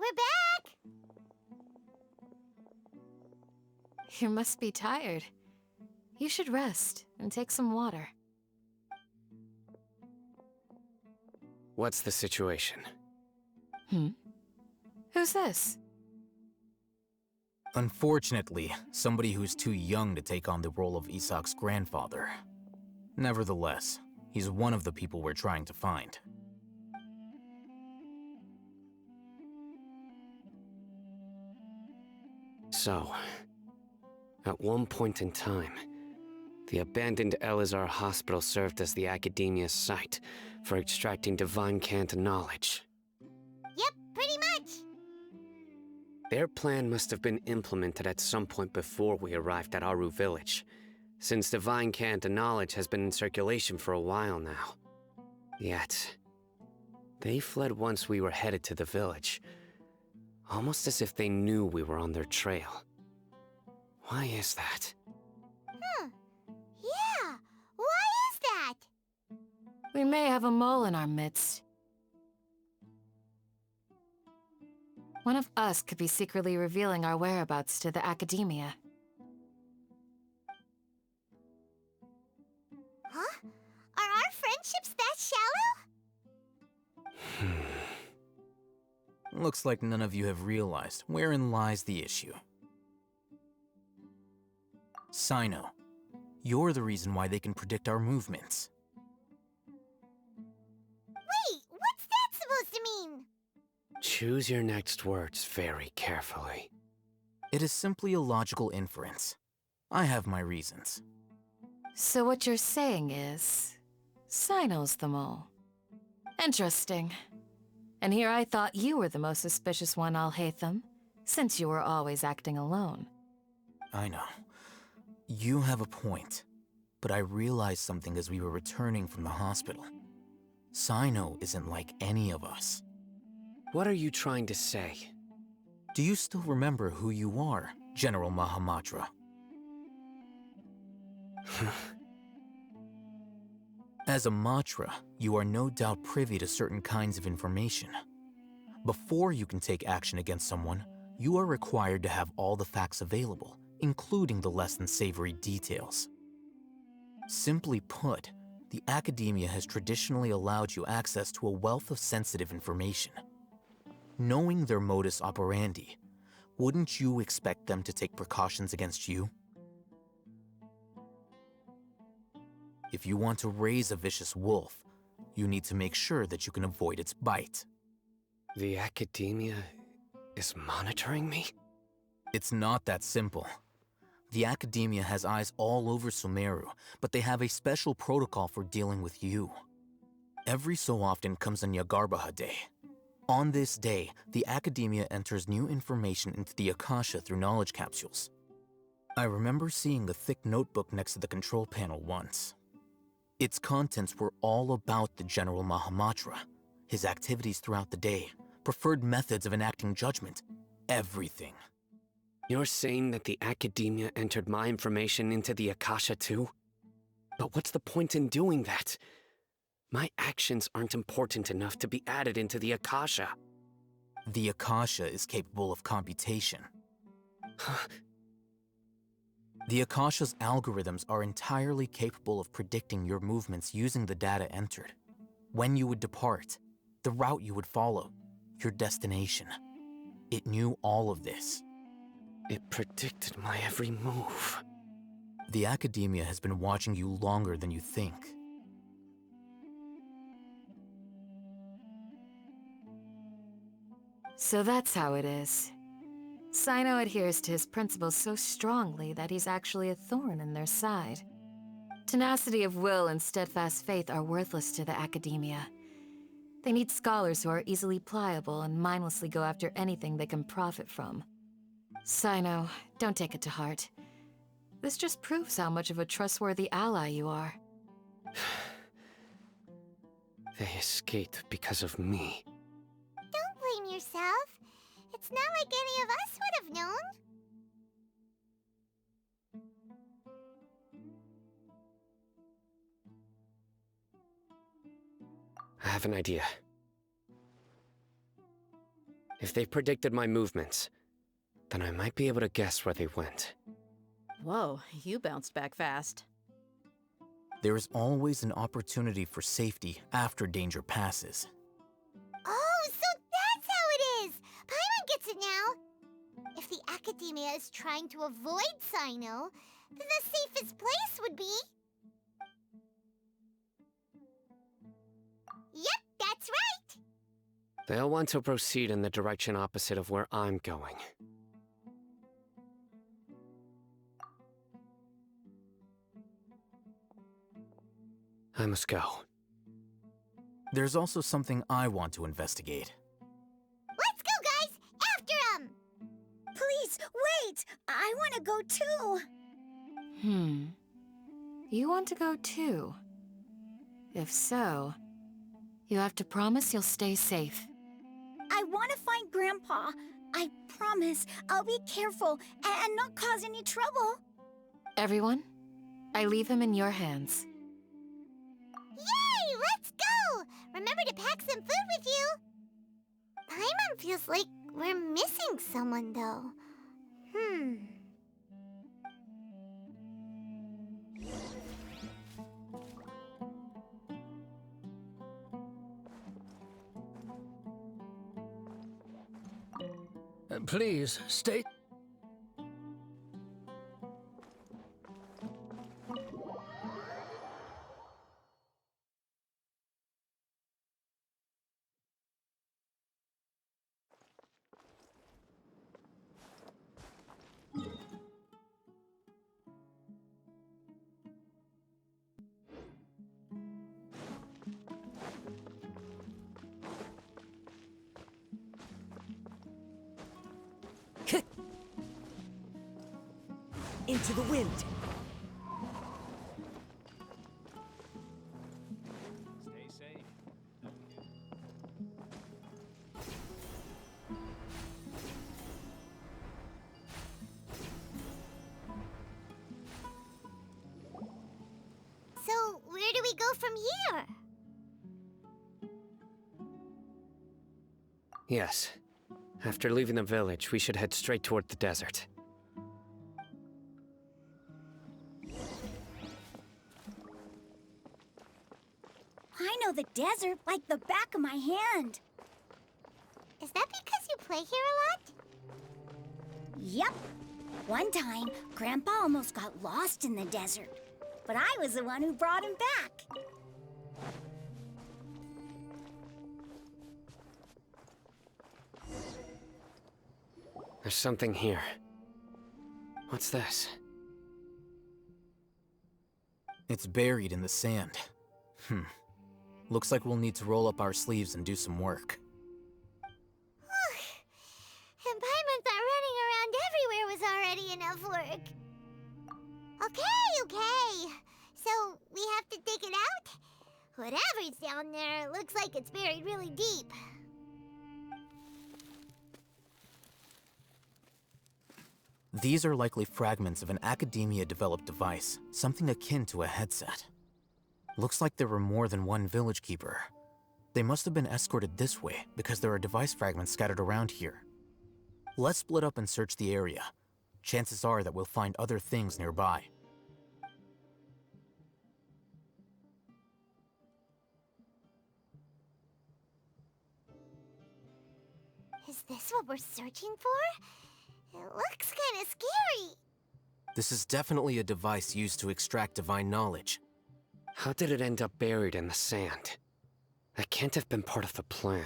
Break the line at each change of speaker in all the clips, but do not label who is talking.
We're back!
You must be tired. You should rest and take some water.
What's the situation?
Who's this?
Unfortunately, somebody who's too young to take on the role of Isak's grandfather. Nevertheless, he's one of the people we're trying to find.
So, at one point in time, the abandoned Elazar hospital served as the academia's site for extracting divine cant knowledge.
Yep, pretty much.
Their plan must have been implemented at some point before we arrived at Aru village, since divine cant knowledge has been in circulation for a while now. Yet, they fled once we were headed to the village, almost as if they knew we were on their trail. Why is that?
Yeah, why is that?
We may have a mole in our midst. One of us could be secretly revealing our whereabouts to the academia.
Huh? Are our friendships that shallow?
Looks like none of you have realized wherein lies the issue. Sino, you're the reason why they can predict our movements.
Wait, what's that supposed to mean?
Choose your next words very carefully.
It is simply a logical inference. I have my reasons.
So what you're saying is, Sino's the mole. Interesting. And here I thought you were the most suspicious one, Al-Haytham, since you were always acting alone.
I know. You have a point, but I realized something as we were returning from the hospital. Sino isn't like any of us.
What are you trying to say?
Do you still remember who you are, General Mahamatra? As a Matra, you are no doubt privy to certain kinds of information. Before you can take action against someone, you are required to have all the facts available, including the less than savory details. Simply put, the academia has traditionally allowed you access to a wealth of sensitive information. Knowing their modus operandi, wouldn't you expect them to take precautions against you? If you want to raise a vicious wolf, you need to make sure that you can avoid its bite.
The academia is monitoring me?
It's not that simple. The academia has eyes all over Sumeru, but they have a special protocol for dealing with you. Every so often comes a Nyagarbaha Day. On this day, the academia enters new information into the Akasha through knowledge capsules. I remember seeing a thick notebook next to the control panel once. Its contents were all about the General Mahamatra, his activities throughout the day, preferred methods of enacting judgment, everything.
You're saying that the academia entered my information into the Akasha too? But what's the point in doing that? My actions aren't important enough to be added into the Akasha.
The Akasha is capable of computation. The Akasha's algorithms are entirely capable of predicting your movements using the data entered. When you would depart, the route you would follow, your destination. It knew all of this.
It predicted my every move.
The academia has been watching you longer than you think.
So that's how it is. Sino adheres to his principles so strongly that he's actually a thorn in their side. Tenacity of will and steadfast faith are worthless to the academia. They need scholars who are easily pliable and mindlessly go after anything they can profit from. Sino, don't take it to heart. This just proves how much of a trustworthy ally you are.
They escaped because of me.
Don't blame yourself. It's not like any of us would have known.
I have an idea. If they predicted my movements, then I might be able to guess where they went.
Whoa, you bounced back fast.
There is always an opportunity for safety after danger passes.
Oh, so that's how it is! Paimon gets it now! If the Academia is trying to avoid Sino, then the safest place would be... Yep, that's right!
They'll want to proceed in the direction opposite of where I'm going. I must go.
There's also something I want to investigate.
Let's go, guys! After 'em!
Please, wait! I want to go too!
You want to go too? If so, you have to promise you'll stay safe.
I want to find Grandpa. I promise I'll be careful and not cause any trouble.
Everyone, I leave him in your hands.
Yay! Let's go! Remember to pack some food with you! Paimon feels like we're missing someone, though.
Please, stay...
Into the wind.
Stay safe.
So, where do we go from here?
Yes. After leaving the village, we should head straight toward the desert.
I know the desert like the back of my hand.
Is that because you play here a lot?
Yep. One time, Grandpa almost got lost in the desert. But I was the one who brought him back.
There's something here. What's this?
It's buried in the sand. Looks like we'll need to roll up our sleeves and do some work.
And Paimon thought running around everywhere was already enough work. Okay. So, we have to dig it out? Whatever's down there looks like it's buried really deep.
These are likely fragments of an Academia-developed device, something akin to a headset. Looks like there were more than one village keeper. They must have been escorted this way because there are device fragments scattered around here. Let's split up and search the area. Chances are that we'll find other things nearby.
Is this what we're searching for? It looks kind of scary.
This is definitely a device used to extract divine knowledge.
How did it end up buried in the sand? That can't have been part of the plan.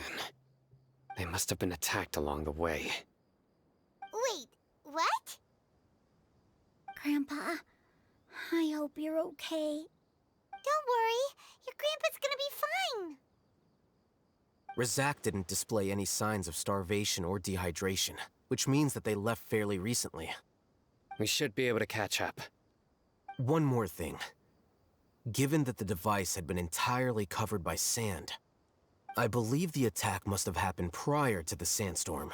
They must have been attacked along the way.
Wait, what?
Grandpa, I hope you're okay.
Don't worry, your grandpa's gonna be fine.
Razak didn't display any signs of starvation or dehydration, which means that they left fairly recently.
We should be able to catch up.
One more thing. Given that the device had been entirely covered by sand, I believe the attack must have happened prior to the sandstorm.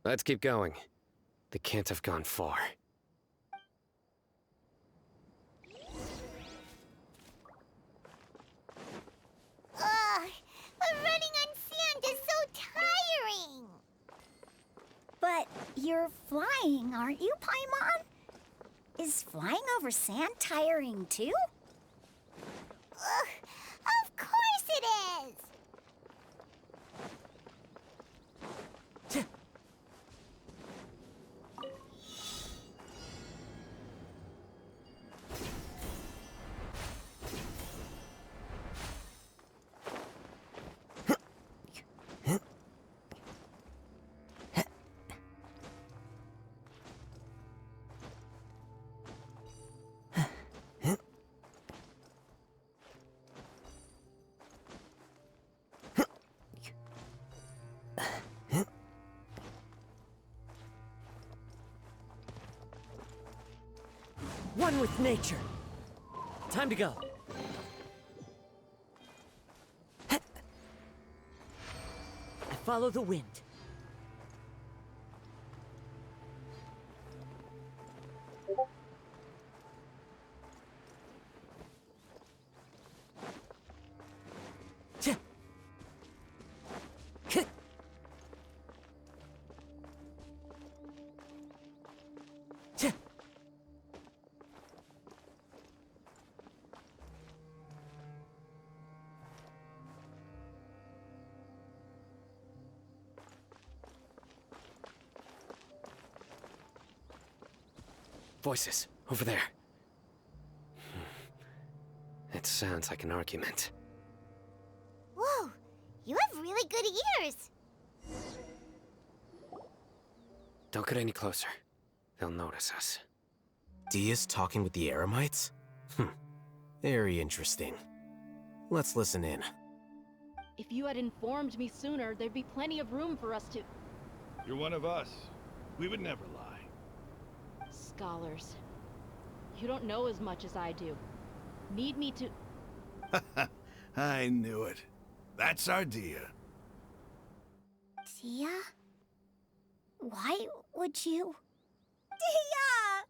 Let's keep going. They can't have gone far.
Ugh,
You're flying, aren't you, Paimon? Is flying over sand tiring too?
Ugh, of course it is!
One with nature. Time to go. I follow the wind.
Voices, over there. It sounds like an argument.
Whoa, you have really good ears.
Don't get any closer. They'll notice us.
Dia's talking with the Eremites? Very interesting. Let's listen in.
If you had informed me sooner, there'd be plenty of room for us to...
You're one of us. We would never lie.
Scholars. You don't know as much as I do. Need me to...
I knew it. That's our Dia.
Dia? Why would you... Dia!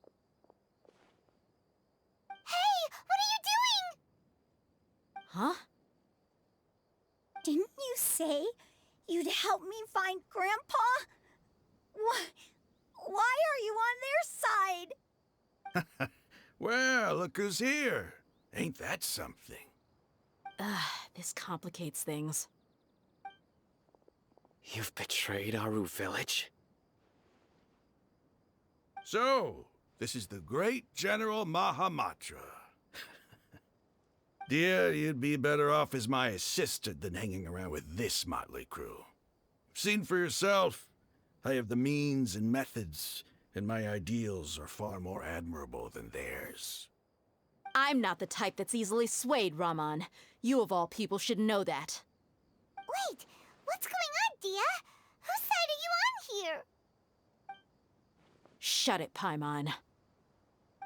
Hey, what are you doing?
Huh?
Didn't you say you'd help me find Grandpa? Why are you on their side?
Well, look who's here. Ain't that something?
This complicates things.
You've betrayed Aru village?
So, this is the great General Mahamatra. Dear, you'd be better off as my assistant than hanging around with this motley crew. Seen for yourself, I have the means and methods, and my ideals are far more admirable than theirs.
I'm not the type that's easily swayed, Raman. You of all people should know that.
Wait, what's going on, Dia? Whose side are you on here?
Shut it, Paimon.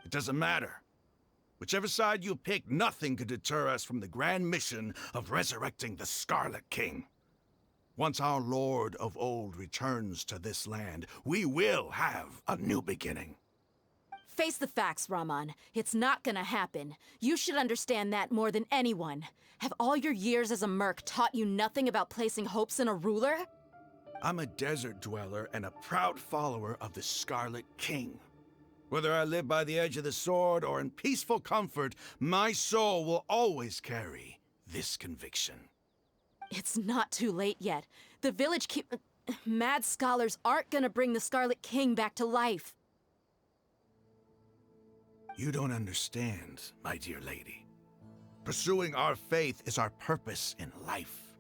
It doesn't matter. Whichever side you pick, nothing could deter us from the grand mission of resurrecting the Scarlet King. Once our Lord of Old returns to this land, we will have a new beginning.
Face the facts, Raman. It's not gonna happen. You should understand that more than anyone. Have all your years as a merc taught you nothing about placing hopes in a ruler?
I'm a desert dweller and a proud follower of the Scarlet King. Whether I live by the edge of the sword or in peaceful comfort, my soul will always carry this conviction.
It's not too late yet. The village mad scholars aren't gonna bring the Scarlet King back to life.
You don't understand, my dear lady. Pursuing our faith is our purpose in life.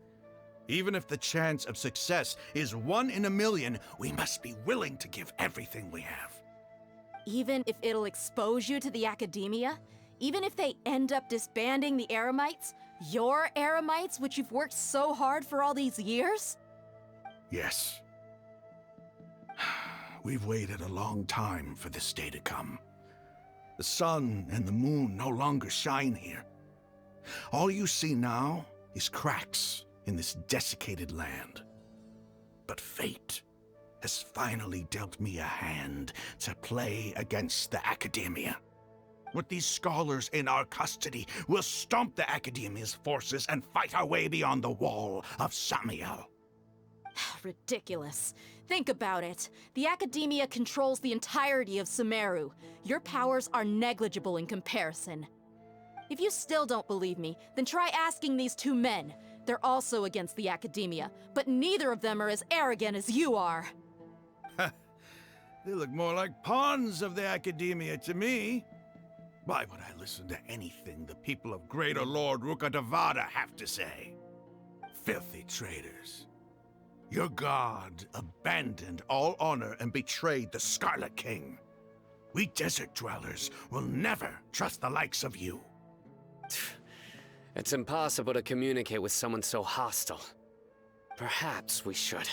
Even if the chance of success is 1 in a million, we must be willing to give everything we have.
Even if it'll expose you to the academia? Even if they end up disbanding the Eremites? Your Eremites, which you've worked so hard for all these years?
Yes. We've waited a long time for this day to come. The sun and the moon no longer shine here. All you see now is cracks in this desiccated land. But fate has finally dealt me a hand to play against the academia. With these scholars in our custody, we'll stomp the academia's forces and fight our way beyond the wall of Samiel.
Ridiculous. Think about it. The Academia controls the entirety of Sumeru. Your powers are negligible in comparison. If you still don't believe me, then try asking these two men. They're also against the Academia, but neither of them are as arrogant as you are.
They look more like pawns of the Academia to me. Why would I listen to anything the people of Greater Lord Rukkhadevata have to say? Filthy traitors. Your god abandoned all honor and betrayed the Scarlet King. We desert dwellers will never trust the likes of you.
It's impossible to communicate with someone so hostile. Perhaps we should.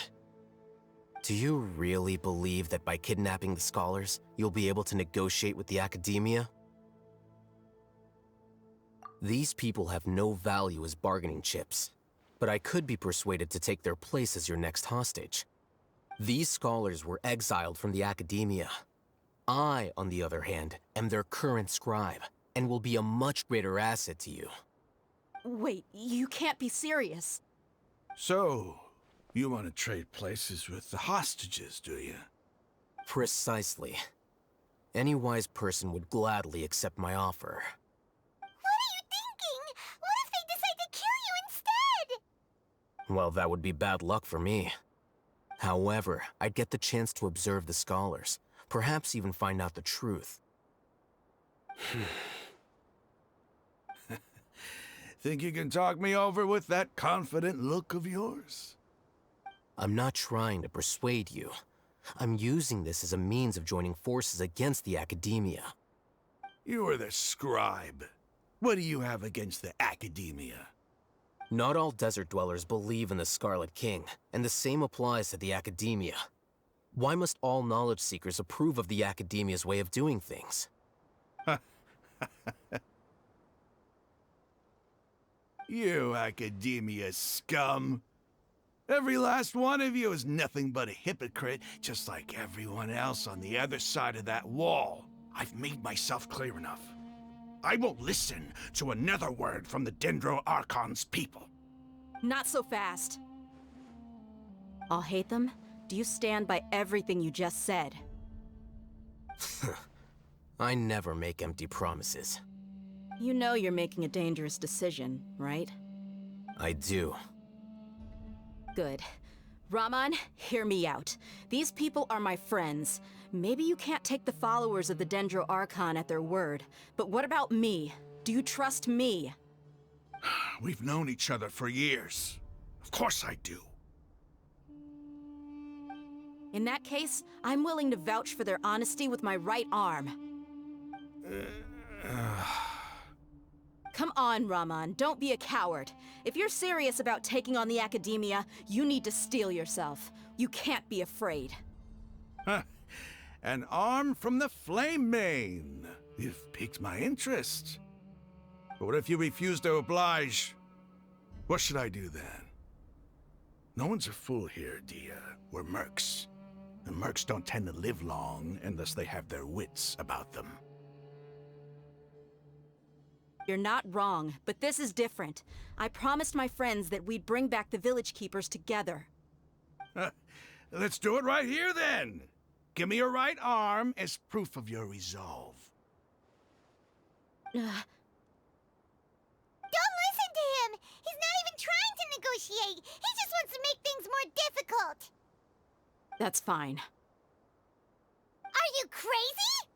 Do you really believe that by kidnapping the scholars, you'll be able to negotiate with the Academia? These people have no value as bargaining chips, but I could be persuaded to take their place as your next hostage. These scholars were exiled from the Academia. I, on the other hand, am their current scribe, and will be a much greater asset to you.
Wait, you can't be serious.
So, you want to trade places with the hostages, do you?
Precisely. Any wise person would gladly accept my offer.
What are you thinking? What if they decide to kill you instead?
Well, that would be bad luck for me. However, I'd get the chance to observe the scholars, perhaps even find out the truth.
Think you can talk me over with that confident look of yours?
I'm not trying to persuade you. I'm using this as a means of joining forces against the Academia.
You are the scribe. What do you have against the Academia?
Not all desert dwellers believe in the Scarlet King, and the same applies to the Academia. Why must all knowledge seekers approve of the Academia's way of doing things?
You Academia scum! Every last one of you is nothing but a hypocrite, just like everyone else on the other side of that wall. I've made myself clear enough. I won't listen to another word from the Dendro Archon's people.
Not so fast. I'll hate them. Do you stand by everything you just said?
I never make empty promises.
You know you're making a dangerous decision, right?
I do.
Good. Raman, hear me out. These people are my friends. Maybe you can't take the followers of the Dendro Archon at their word, but what about me? Do you trust me?
We've known each other for years. Of course I do.
In that case, I'm willing to vouch for their honesty with my right arm. Come on, Raman, don't be a coward. If you're serious about taking on the Academia, you need to steel yourself. You can't be afraid.
An arm from the Flame Mane. You've piqued my interest. But what if you refuse to oblige? What should I do then? No one's a fool here, Dia. We're mercs. And mercs don't tend to live long unless they have their wits about them.
You're not wrong, but this is different. I promised my friends that we'd bring back the village keepers together.
Let's do it right here then. Give me your right arm as proof of your resolve.
Don't listen to him! He's not even trying to negotiate! He just wants to make things more difficult!
That's fine.
Are you crazy?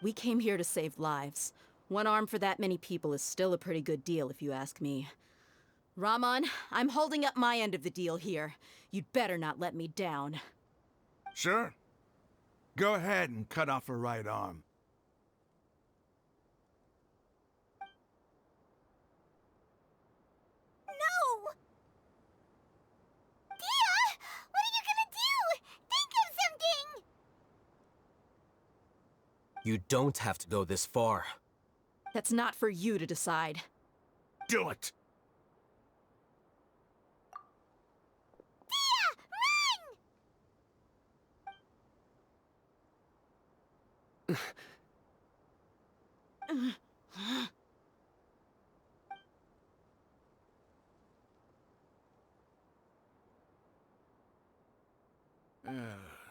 We came here to save lives. One arm for that many people is still a pretty good deal, if you ask me. Raman, I'm holding up my end of the deal here. You'd better not let me down.
Sure. Go ahead and cut off her right arm.
No! Dia! What are you gonna do? Think of something!
You don't have to go this far.
That's not for you to decide.
Do it!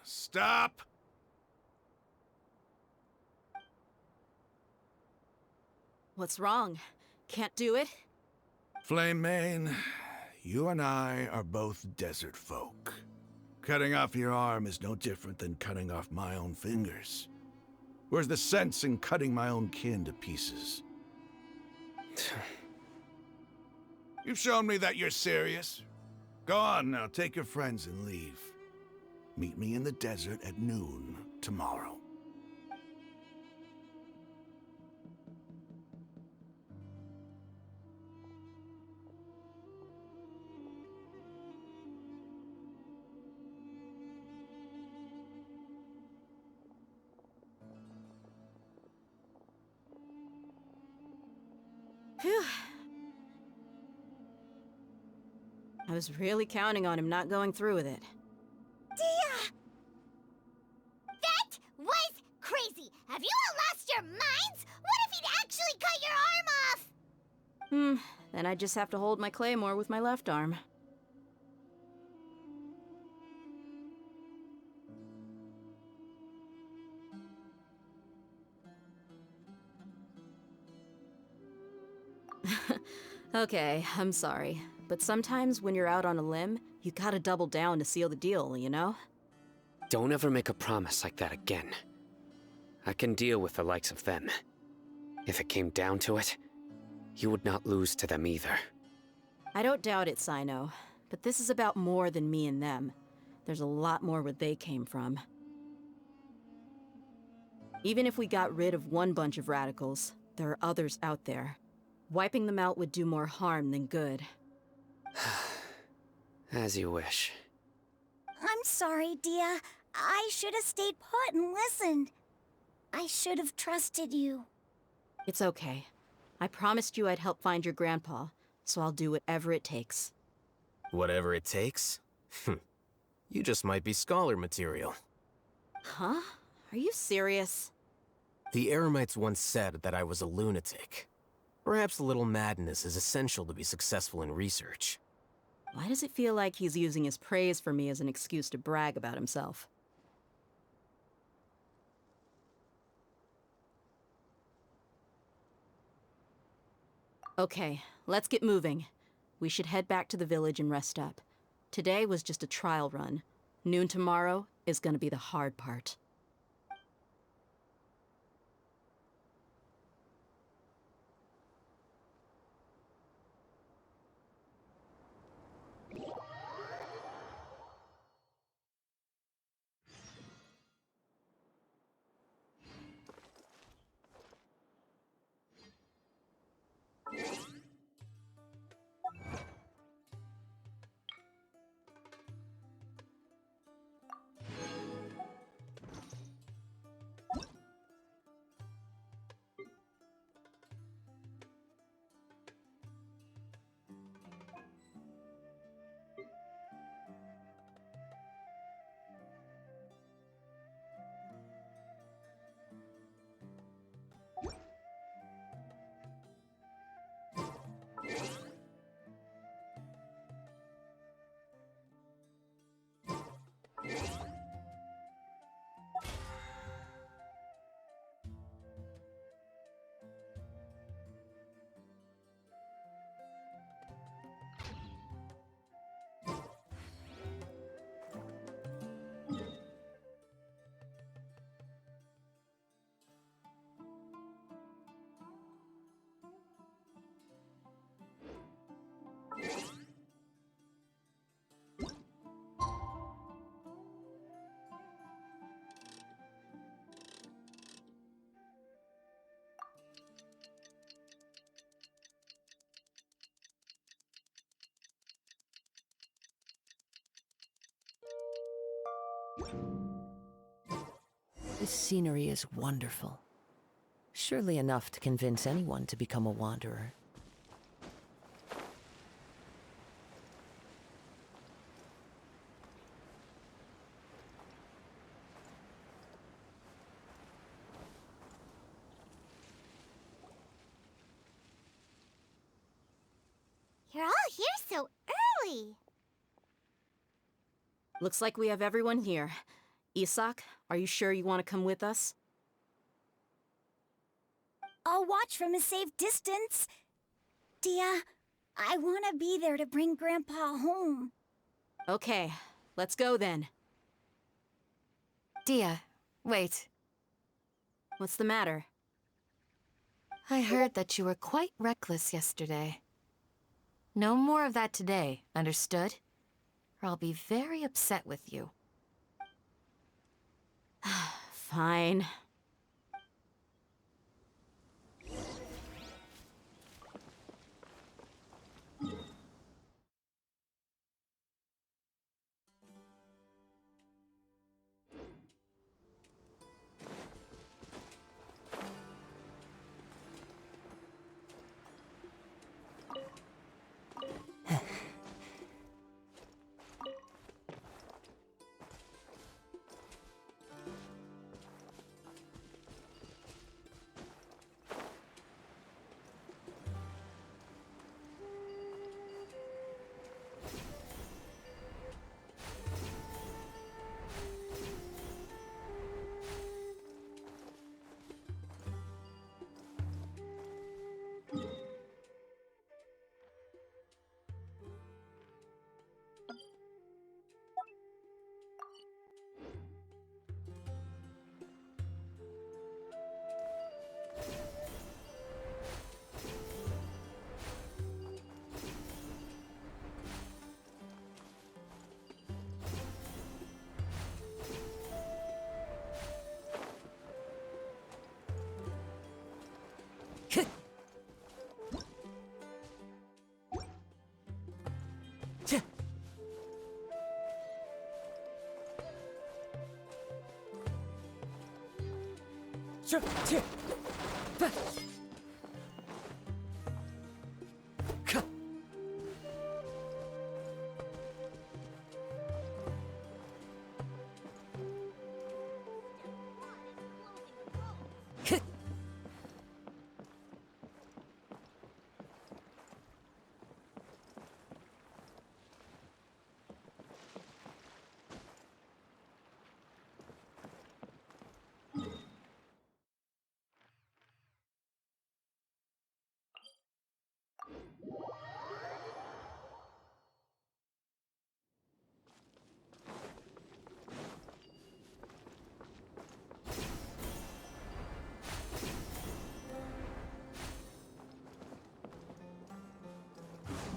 Stop!
What's wrong? Can't do it?
Flame Mane, you and I are both desert folk. Cutting off your arm is no different than cutting off my own fingers. Where's the sense in cutting my own kin to pieces? You've shown me that you're serious. Go on now, take your friends and leave. Meet me in the desert at noon tomorrow.
Phew. I was really counting on him not going through with it.
Dia! That was crazy! Have you all lost your minds? What if he'd actually cut your arm off?
Then I just have to hold my claymore with my left arm. Okay, I'm sorry. But sometimes when you're out on a limb, you gotta double down to seal the deal, you know?
Don't ever make a promise like that again. I can deal with the likes of them. If it came down to it, you would not lose to them either.
I don't doubt it, Sino. But this is about more than me and them. There's a lot more where they came from. Even if we got rid of one bunch of radicals, there are others out there. Wiping them out would do more harm than good.
As you wish.
I'm sorry, Dia. I should have stayed put and listened. I should have trusted you.
It's okay. I promised you I'd help find your grandpa, so I'll do whatever it takes.
Whatever it takes? You just might be scholar material.
Huh? Are you serious?
The Eremites once said that I was a lunatic. Perhaps a little madness is essential to be successful in research.
Why does it feel like he's using his praise for me as an excuse to brag about himself? Okay, let's get moving. We should head back to the village and rest up. Today was just a trial run. Noon tomorrow is gonna be the hard part.
This scenery is wonderful. Surely enough to convince anyone to become a wanderer.
You're all here so early.
Looks like we have everyone here. Isak, are you sure you want to come with us?
I'll watch from a safe distance. Dia, I want to be there to bring Grandpa home.
Okay, let's go then.
Dia, wait.
What's the matter?
I heard that you were quite reckless yesterday. No more of that today, understood? Or I'll be very upset with you.
Fine.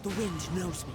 The wind knows me.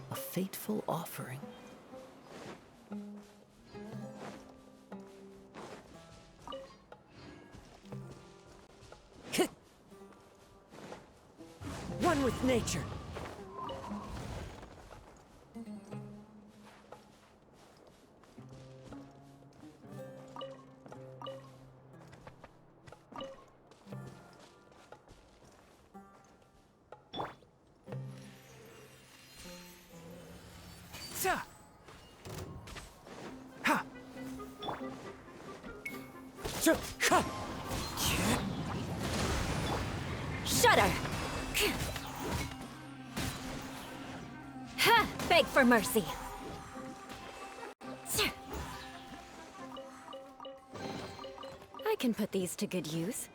A fateful offering. One with nature.
Shudder! Ha! Beg for mercy. I can put these to good use.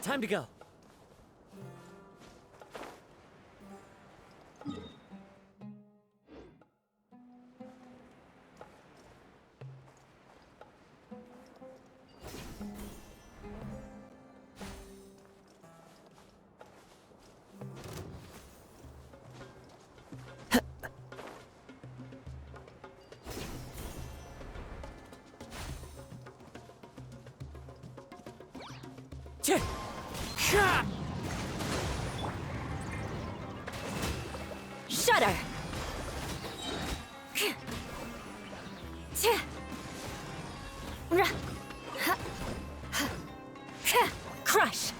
Time to go.
Shudder! Crush!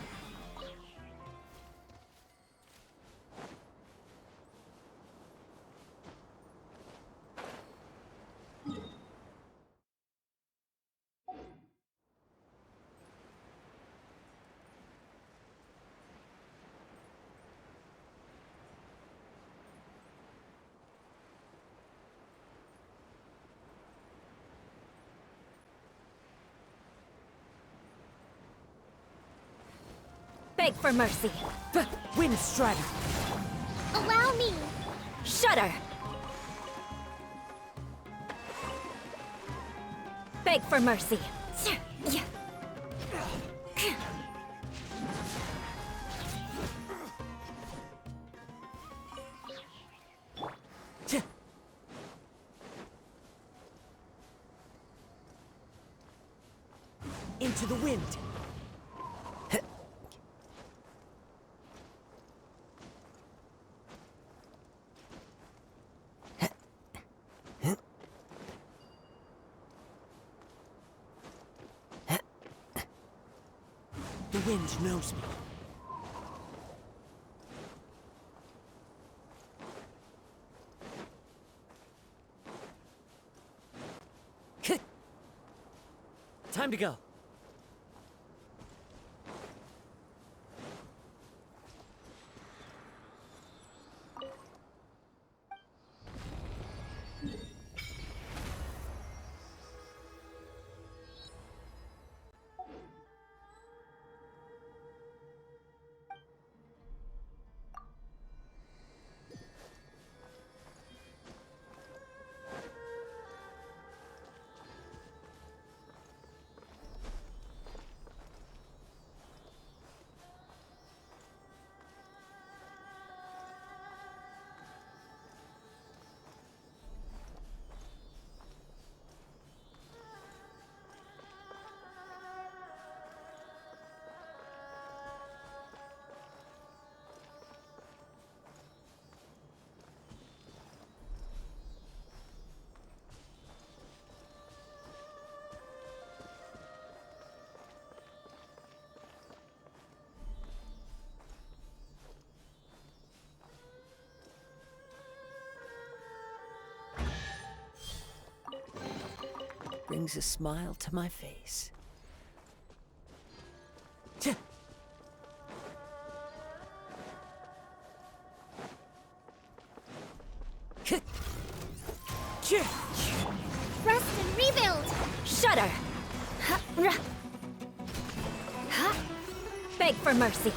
Beg for mercy.
Wind Strider!
Allow me!
Shudder! Beg for mercy.
Into the wind! The wind knows me.
Time to go.
Brings a smile to my face.
Rest and rebuild!
Shudder! Beg for mercy.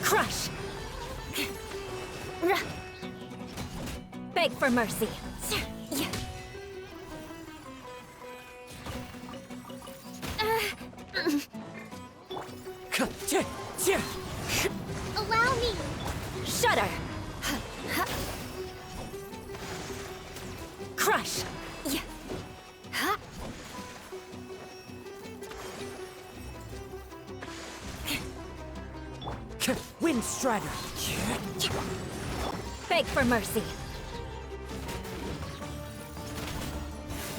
Crush! Beg for mercy.
Allow me!
Shudder! Crush!
Wind Strider!
Beg for mercy.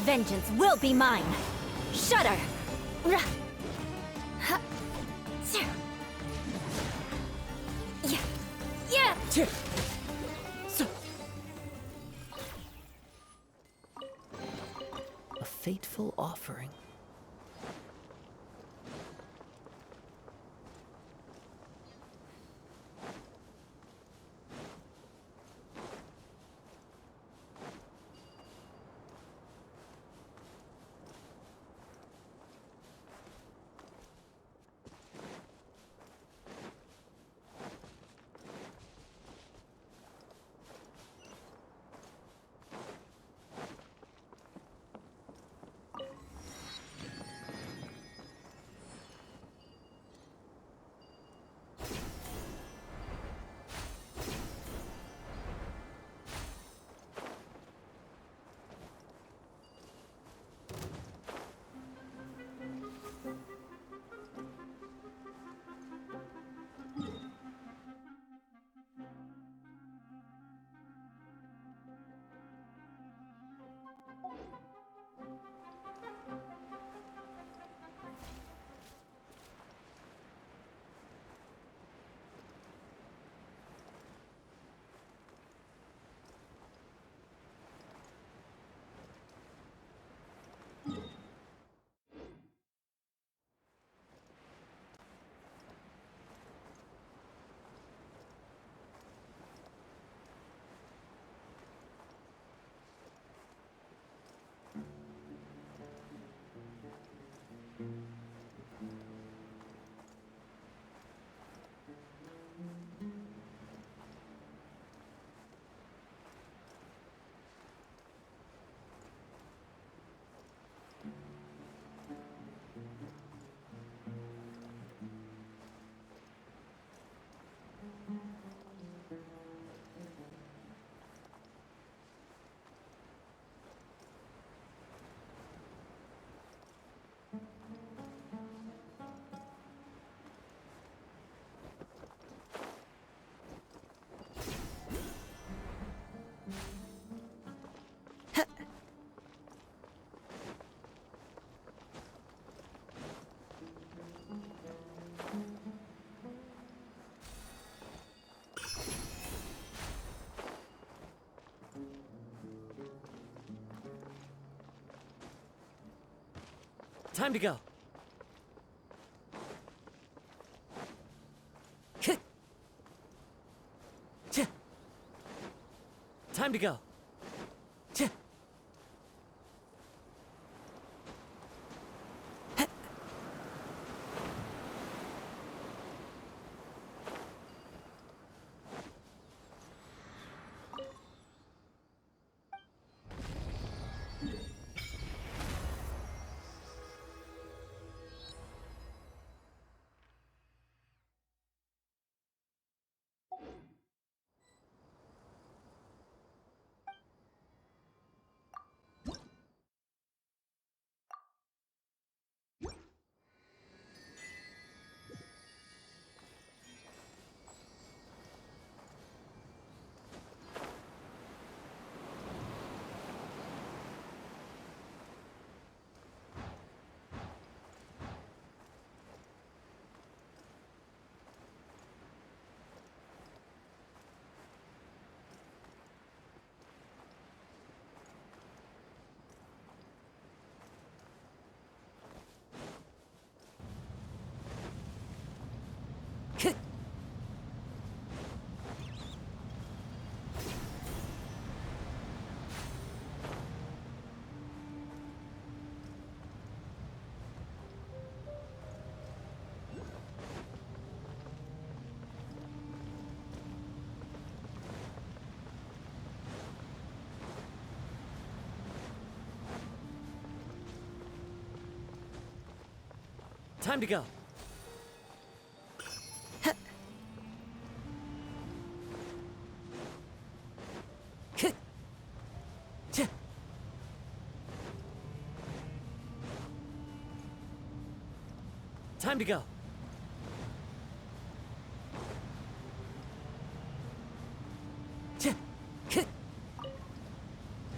Vengeance will be mine. Shudder! Yeah!
A fateful offering.
Time to go. Time to go. Time to go. Time to go.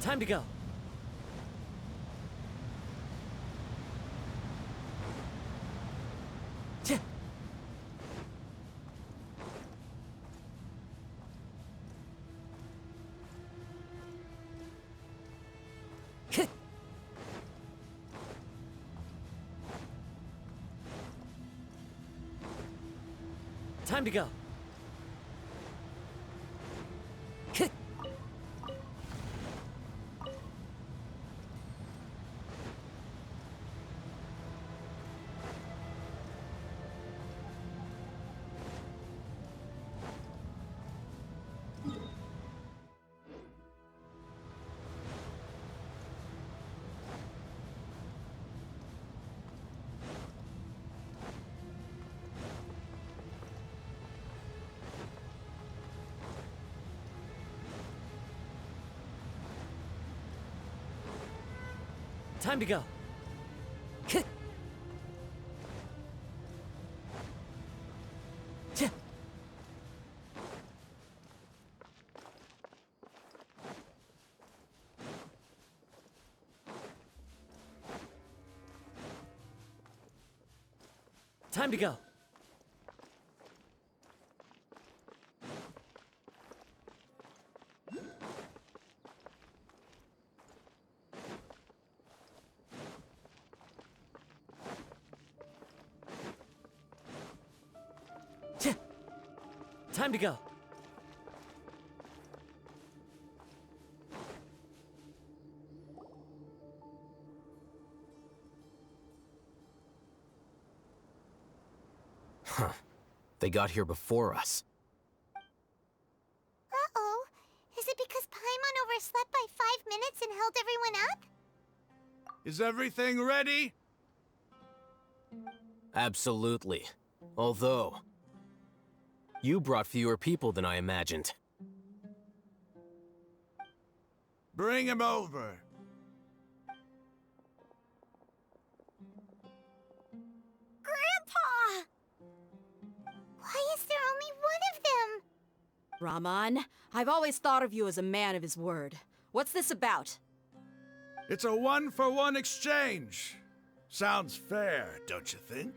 Time to go. Time to go. Time to go. Time to go. Time to go.
Huh. They got here before us.
Uh-oh. Is it because Paimon overslept by 5 minutes and held everyone up?
Is everything ready?
Absolutely. Although, you brought fewer people than I imagined.
Bring him over.
Grandpa!
Why is there only one of them?
Raman, I've always thought of you as a man of his word. What's this about?
It's a one-for-one exchange. Sounds fair, don't you think?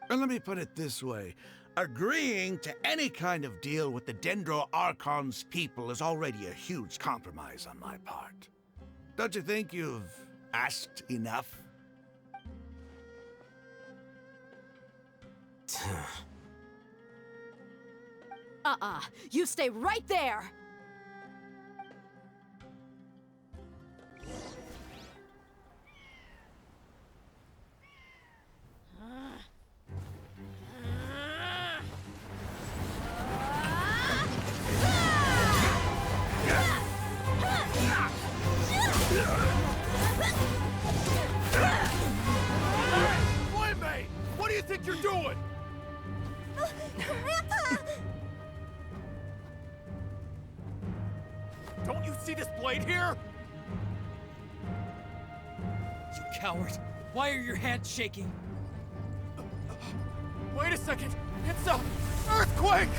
And let me put it this way. Agreeing to any kind of deal with the Dendro Archon's people is already a huge compromise on my part. Don't you think you've asked enough?
You stay right there!
Flame! What do you think you're doing?
Grandpa!
Don't you see this blade here?
You coward! Why are your hands shaking?
Wait a second! It's a earthquake!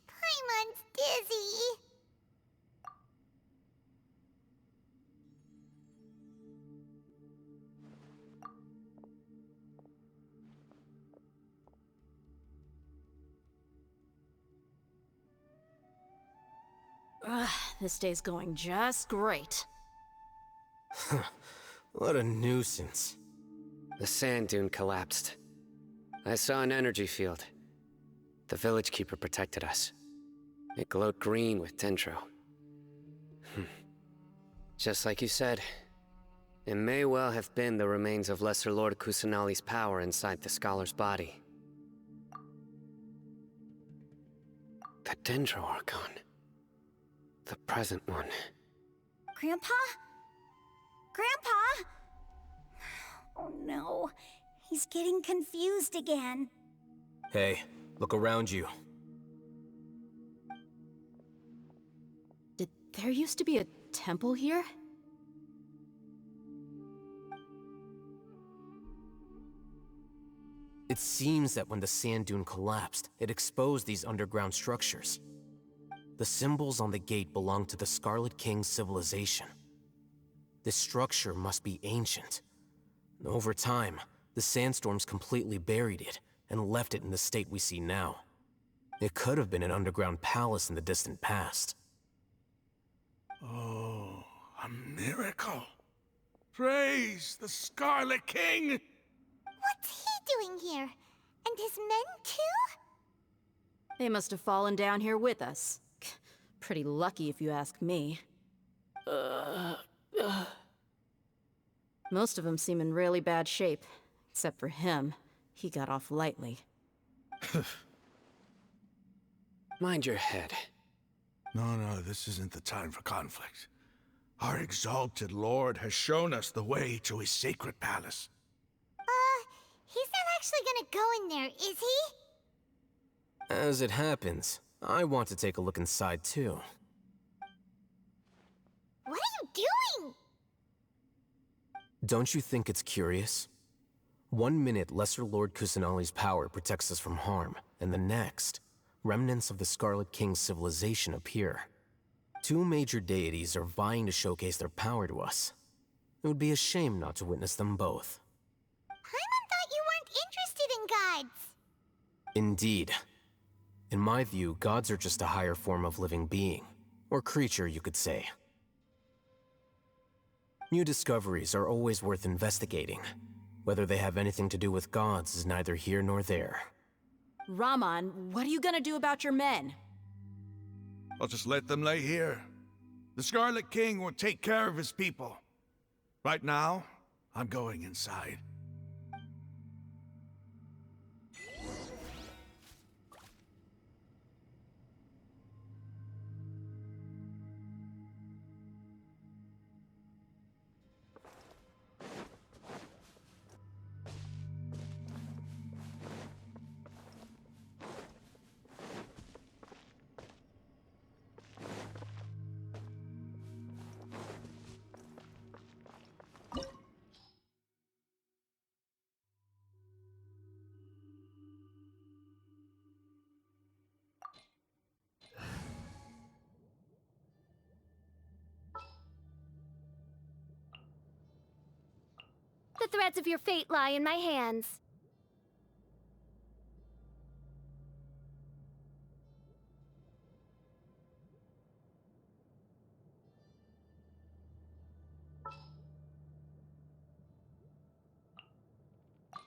Paimon's dizzy.
This day's going just great.
What a nuisance.
The sand dune collapsed. I saw an energy field. The village keeper protected us. It glowed green with dendro. Just like you said, it may well have been the remains of Lesser Lord Kusanali's power inside the scholar's body. The dendro archon. The present one.
Grandpa? Grandpa? Oh no, he's getting confused again.
Hey, look around you.
Did there used to be a temple here?
It seems that when the sand dune collapsed, it exposed these underground structures. The symbols on the gate belong to the Scarlet King's civilization. This structure must be ancient. Over time, the sandstorms completely buried it and left it in the state we see now. It could have been an underground palace in the distant past.
Oh, a miracle. Praise the Scarlet King!
What's he doing here? And his men too?
They must have fallen down here with us. Pretty lucky if you ask me. Most of them seem in really bad shape. Except for him. He got off lightly.
Mind your head.
No, this isn't the time for conflict. Our exalted lord has shown us the way to his sacred palace.
He's not actually gonna go in there, is he?
As it happens, I want to take a look inside too.
What are you doing?
Don't you think it's curious? 1 minute, Lesser Lord Kusanali's power protects us from harm, and the next, remnants of the Scarlet King's civilization appear. Two major deities are vying to showcase their power to us. It would be a shame not to witness them both.
Paimon thought you weren't interested in gods.
Indeed. In my view, gods are just a higher form of living being, or creature, you could say. New discoveries are always worth investigating. Whether they have anything to do with gods is neither here nor there.
Raman, what are you gonna do about your men?
I'll just let them lay here. The Scarlet King will take care of his people. Right now, I'm going inside.
the threads of your fate lie in my hands.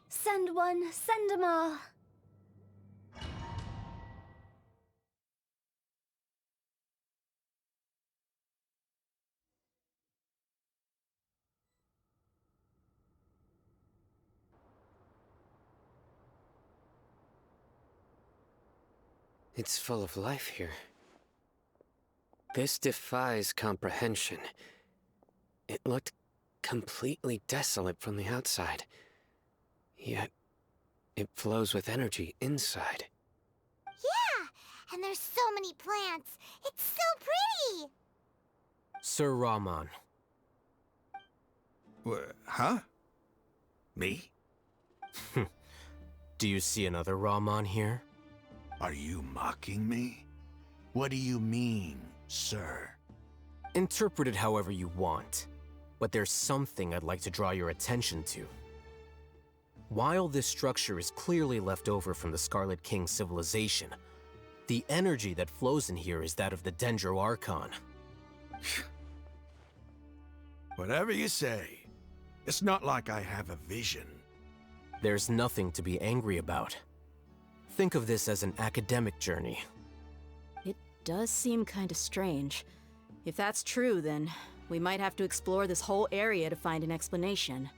Send one, send 'em all.
It's full of life here. This defies comprehension. It looked completely desolate from the outside. Yet, it flows with energy inside.
Yeah, and there's so many plants. It's so pretty.
Sir Rahman.
Huh? Me?
Do you see another Rahman here?
Are you mocking me? What do you mean, sir?
Interpret it however you want, but there's something I'd like to draw your attention to. While this structure is clearly left over from the Scarlet King's civilization, the energy that flows in here is that of the Dendro Archon.
Whatever you say. It's not like I have a vision.
There's nothing to be angry about. Think of this as an academic journey.
It does seem kinda strange. If that's true, then we might have to explore this whole area to find an explanation.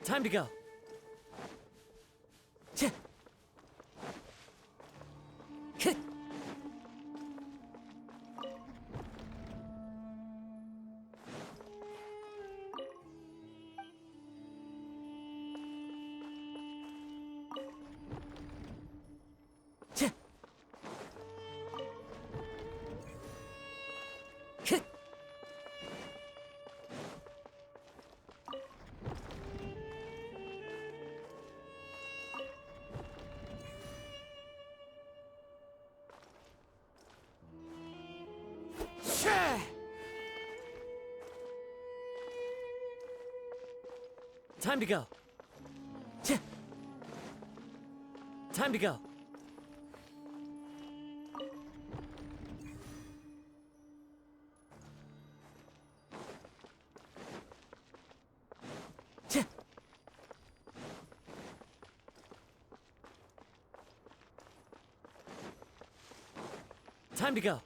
Time to go. Time to go. Time to go. Time to go.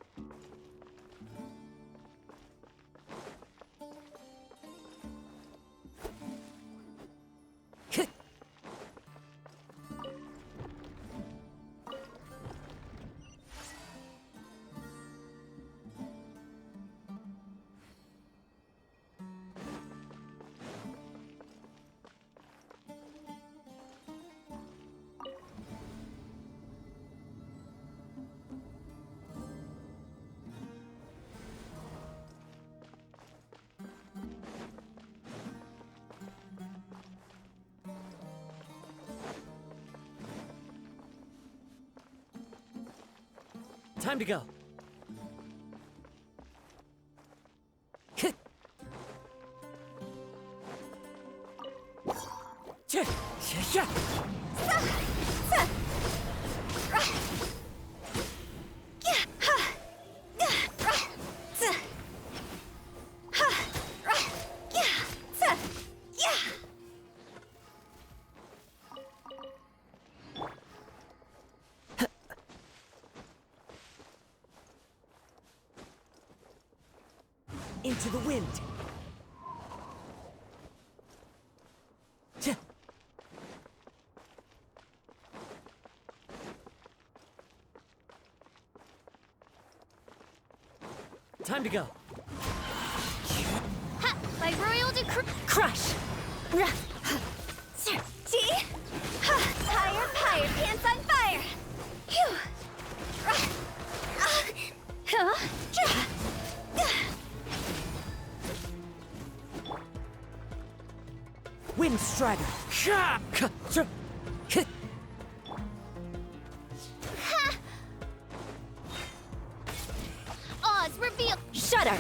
Time to go. into the wind. Time to go.
Ha! By royal decree. Crush! See? Higher, higher, pants on fire! Phew!
Wind Strider.
Oz, reveal! Shudder!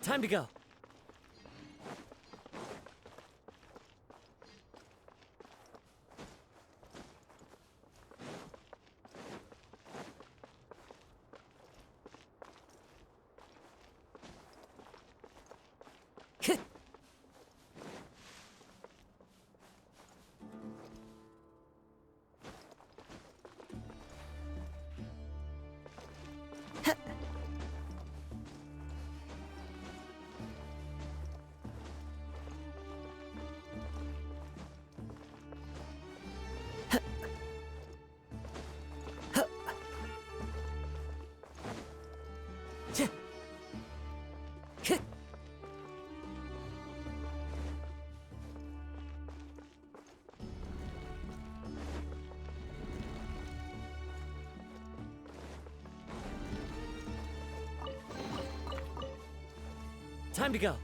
Time to go. Time to go.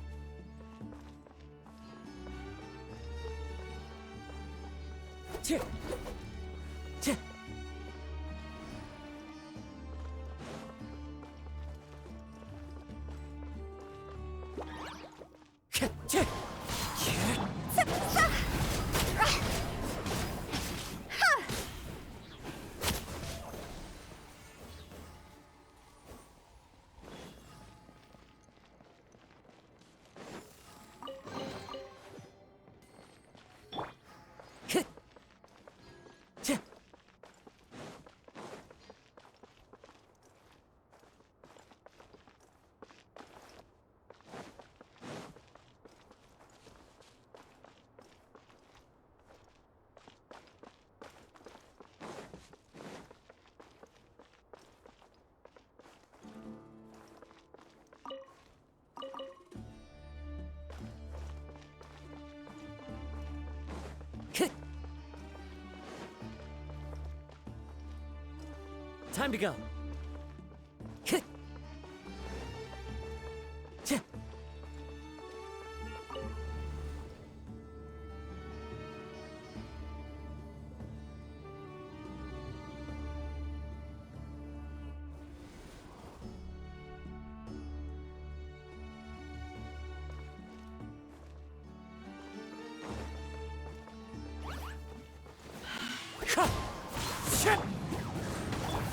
Time to go.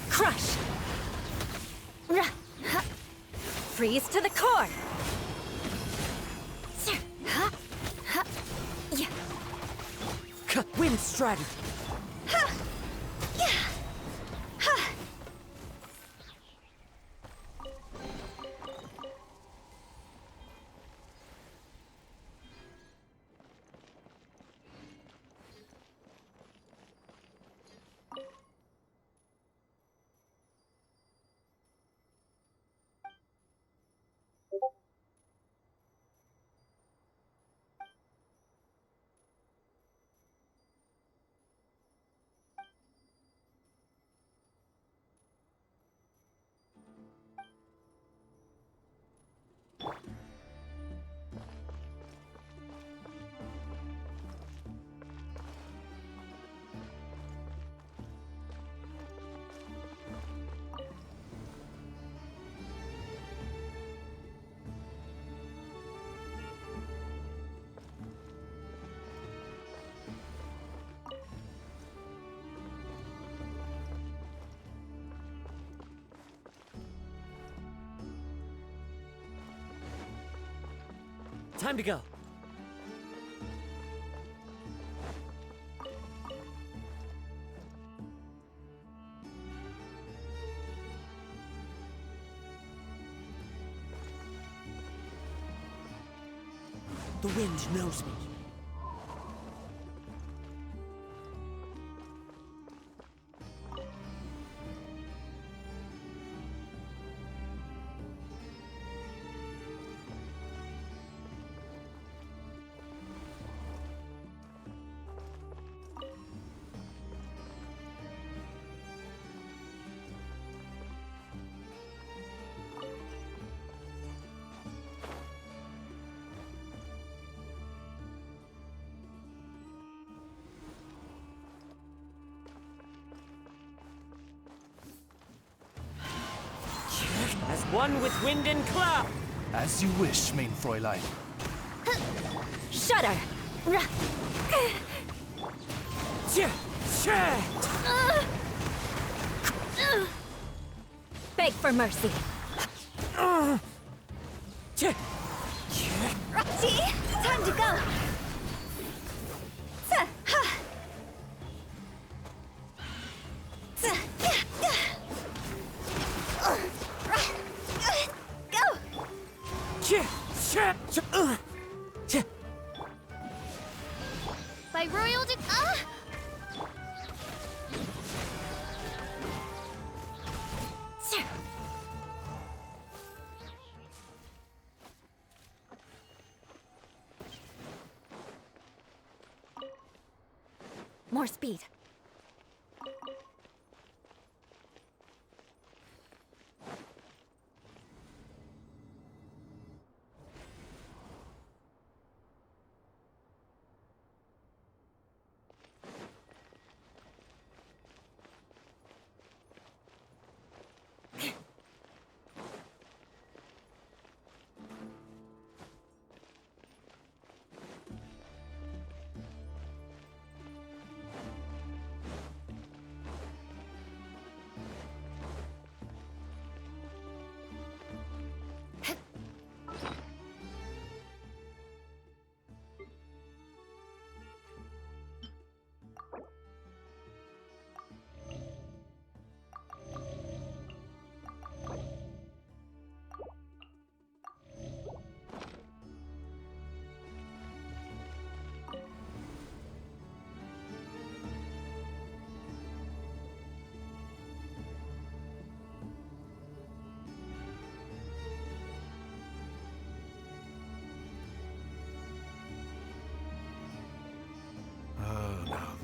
Crush! Freeze to the core!
Wind Strider. Time to go.
The wind knows me.
As one with wind and cloud!
As you wish, main Fräulein.
Shudder! Beg for mercy. See? Time to go!
By royal
More speed.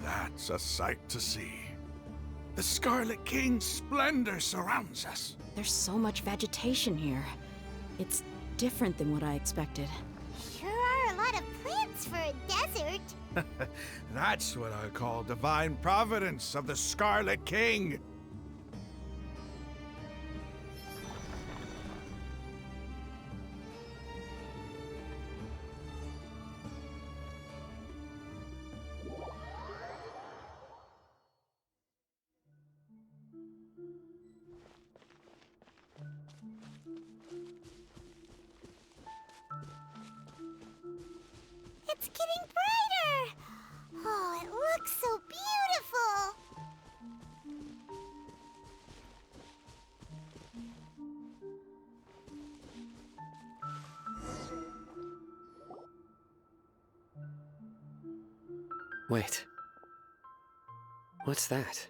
That's a sight to see. The Scarlet King's splendor surrounds us.
There's so much vegetation here. It's different than what I expected.
Sure are a lot of plants for a desert.
That's what I call divine providence of the Scarlet King.
It's getting brighter! Oh, it looks so beautiful!
Wait. What's that?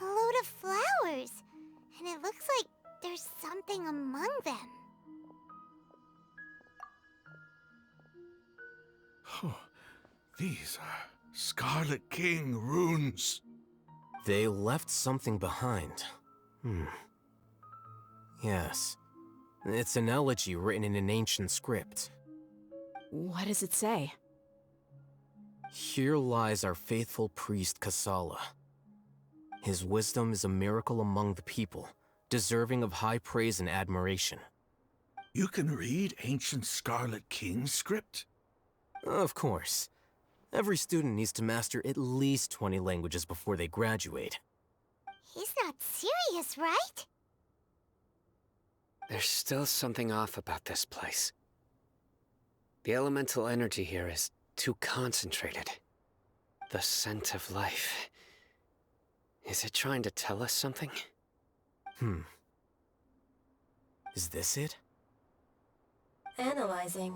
A load of flowers, and it looks like there's something among them.
Oh, these are Scarlet King runes.
They left something behind. Yes. It's an elegy written in an ancient script.
What does it say?
Here lies our faithful priest Kasala. His wisdom is a miracle among the people, deserving of high praise and admiration.
You can read ancient Scarlet King script?
Of course. Every student needs to master at least 20 languages before they graduate.
He's not serious, right?
There's still something off about this place. The elemental energy here is too concentrated. The scent of life. Is it trying to tell us something?
Is this it?
Analyzing.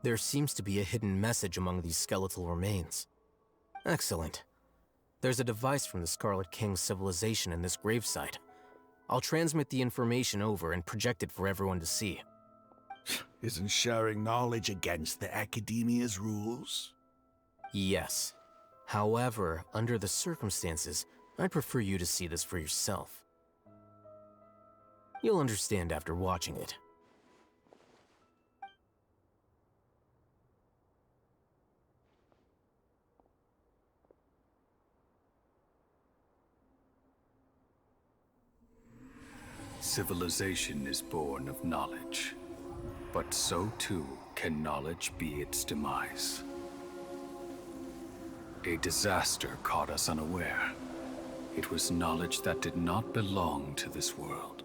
There seems to be a hidden message among these skeletal remains. Excellent. There's a device from the Scarlet King's civilization in this gravesite. I'll transmit the information over and project it for everyone to see.
Isn't sharing knowledge against the Academia's rules?
Yes. However, under the circumstances, I'd prefer you to see this for yourself. You'll understand after watching it.
Civilization is born of knowledge, but so too can knowledge be its demise. A disaster caught us unaware. It was knowledge that did not belong to this world.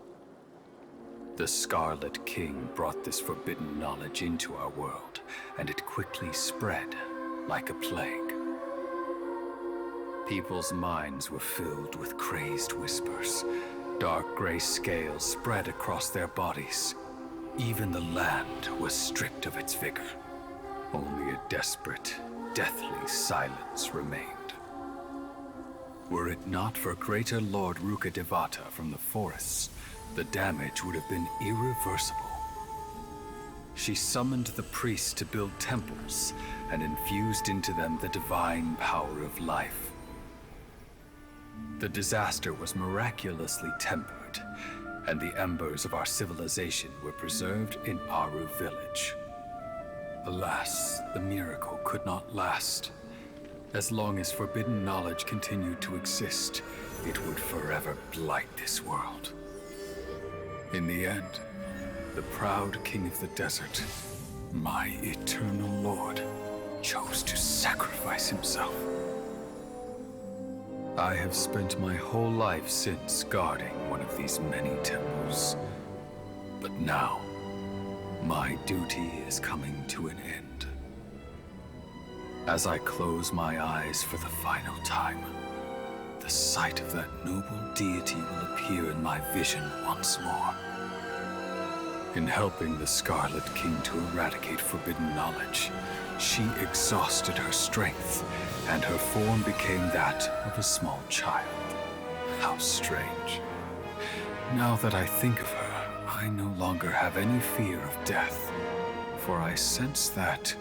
The Scarlet King brought this forbidden knowledge into our world, and it quickly spread like a plague. People's minds were filled with crazed whispers. Dark gray scales spread across their bodies. Even the land was stripped of its vigor. Only a desperate, deathly silence remained. Were it not for Greater Lord Rukkhadevata from the forests, the damage would have been irreversible. She summoned the priests to build temples and infused into them the divine power of life. The disaster was miraculously tempered, and the embers of our civilization were preserved in Aru village. Alas, the miracle could not last. As long as forbidden knowledge continued to exist, it would forever blight this world. In the end, the proud king of the desert, my eternal lord, chose to sacrifice himself. I have spent my whole life since guarding one of these many temples. But now, my duty is coming to an end. As I close my eyes for the final time, the sight of that noble deity will appear in my vision once more. In helping the Scarlet King to eradicate forbidden knowledge, she exhausted her strength, and her form became that of a small child. How strange. Now that I think of her, I no longer have any fear of death, for I sense that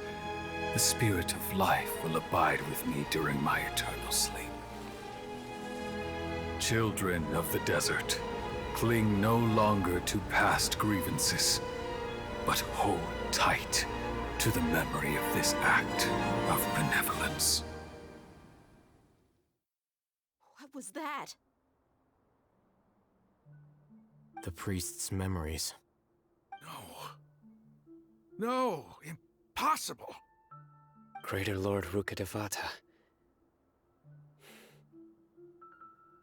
the spirit of life will abide with me during my eternal sleep. Children of the desert, cling no longer to past grievances, but hold tight to the memory of this act of benevolence.
What was that?
The priest's memories.
No, impossible.
Greater Lord Rukkhadevata.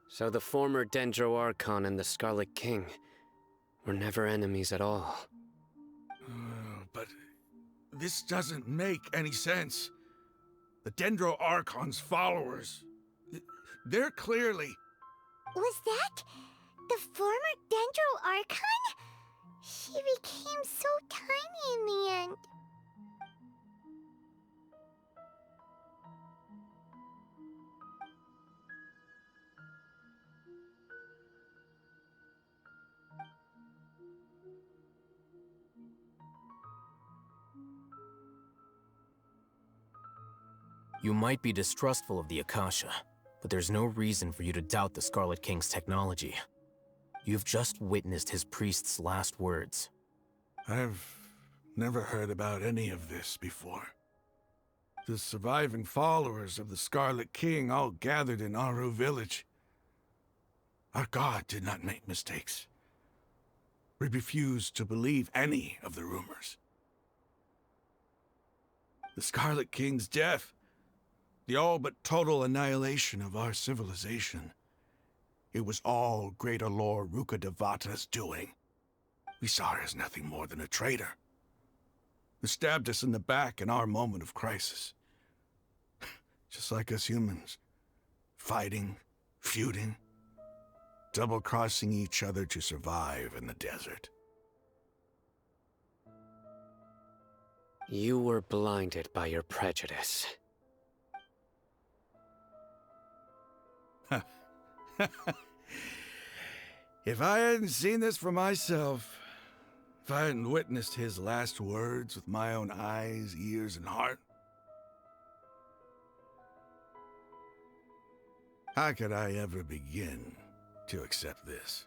So the former Dendro Archon and the Scarlet King were never enemies at all.
But this doesn't make any sense. The Dendro Archon's followers, they're clearly...
Was that the former Dendro Archon? She became so tiny in the end.
You might be distrustful of the Akasha, but there's no reason for you to doubt the Scarlet King's technology. You've just witnessed his priest's last words.
I've never heard about any of this before. The surviving followers of the Scarlet King all gathered in Aru village. Our god did not make mistakes. We refused to believe any of the rumors. The Scarlet King's death, the all but total annihilation of our civilization, it was all Greater Lord Rukkhadevata's doing. We saw her as nothing more than a traitor, who stabbed us in the back in our moment of crisis. Just like us humans, fighting, feuding, double-crossing each other to survive in the desert.
You were blinded by your prejudice.
If I hadn't seen this for myself, if I hadn't witnessed his last words with my own eyes, ears, and heart, how could I ever begin to accept this?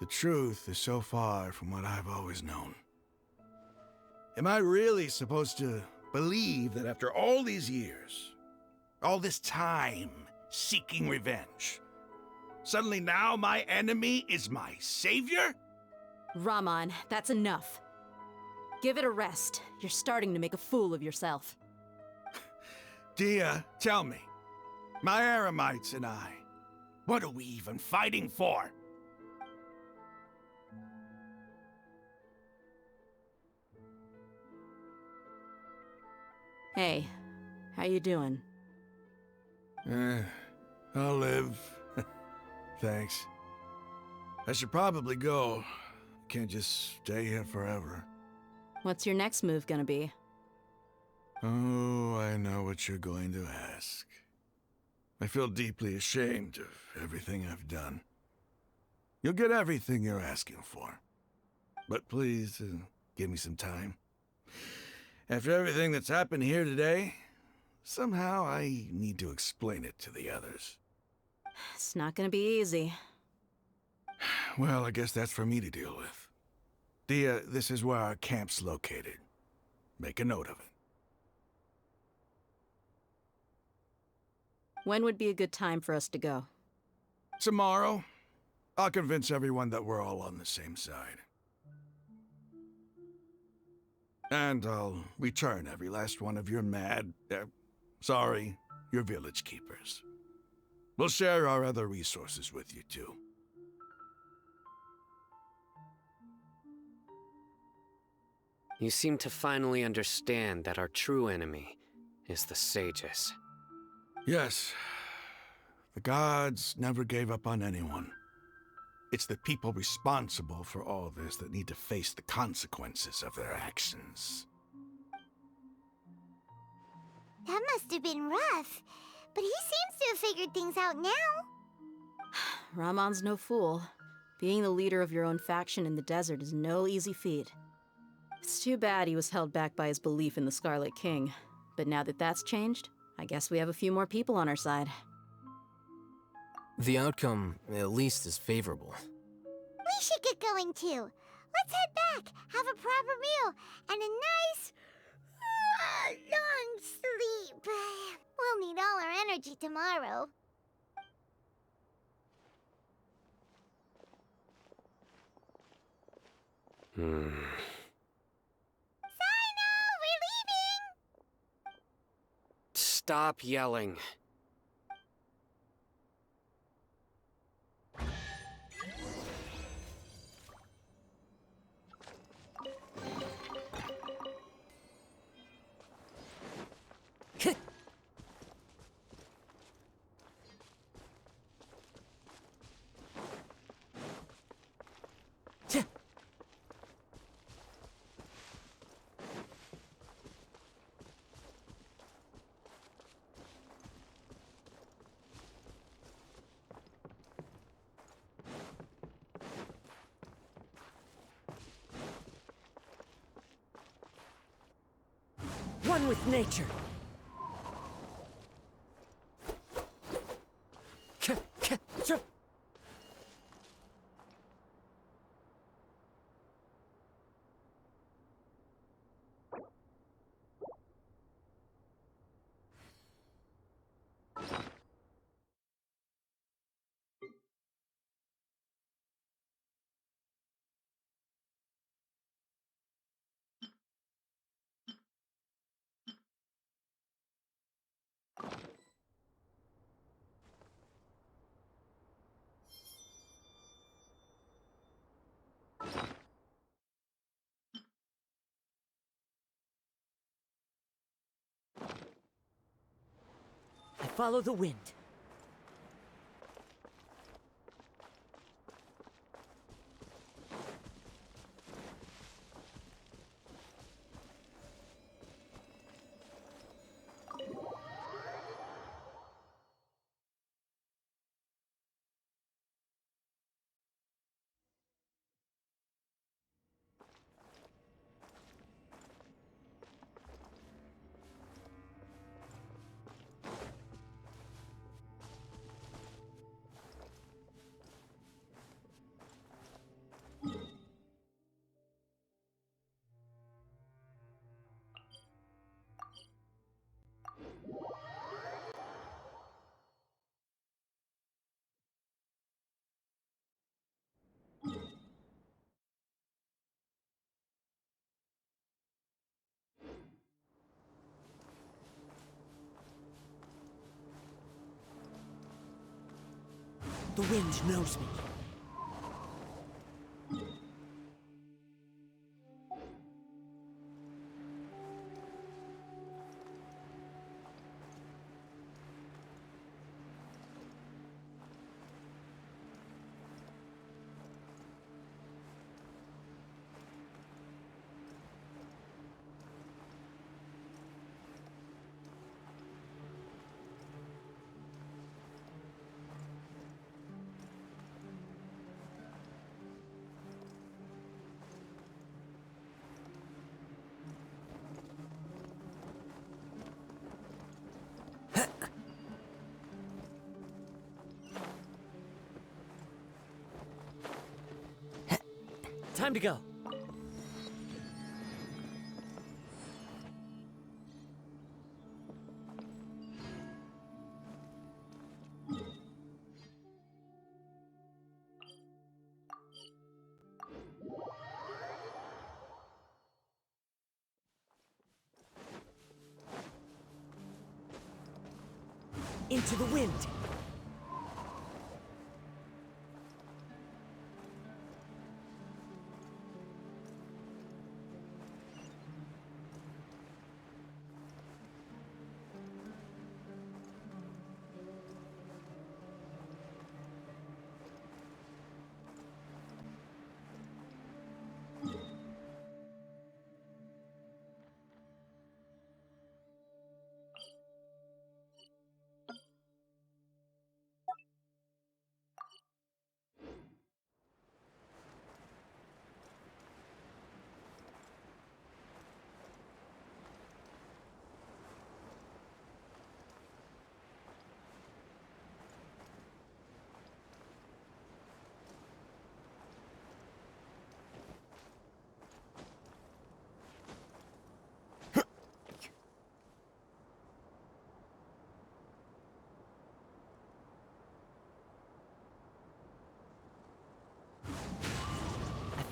The truth is so far from what I've always known. Am I really supposed to believe that after all these years, all this time seeking revenge, suddenly now my enemy is my savior?
Rahman, that's enough. Give it a rest. You're starting to make a fool of yourself.
Dia, tell me, my Aramites and I, what are we even fighting for?
Hey, how you doing?
I'll live. Thanks. I should probably go. Can't just stay here forever.
What's your next move gonna be?
Oh, I know what you're going to ask. I feel deeply ashamed of everything I've done. You'll get everything you're asking for. But please, give me some time. After everything that's happened here today, somehow I need to explain it to the others.
It's not gonna be easy.
Well, I guess that's for me to deal with. Dia, this is where our camp's located. Make a note of it.
When would be a good time for us to go?
Tomorrow, I'll convince everyone that we're all on the same side. And I'll return every last one of your your village keepers. We'll share our other resources with you, too.
You seem to finally understand that our true enemy is the sages.
Yes. The gods never gave up on anyone. It's the people responsible for all this that need to face the consequences of their actions.
That must have been rough, but he seems to have figured things out now.
Rahman's no fool. Being the leader of your own faction in the desert is no easy feat. It's too bad he was held back by his belief in the Scarlet King. But now that that's changed, I guess we have a few more people on our side.
The outcome, at least, is favorable.
We should get going too. Let's head back, have a proper meal, and a nice, long sleep. We'll need all our energy tomorrow. Sino, we're leaving!
Stop yelling.
One with nature. I follow the wind. The wind knows me. Time to go. Into the wind.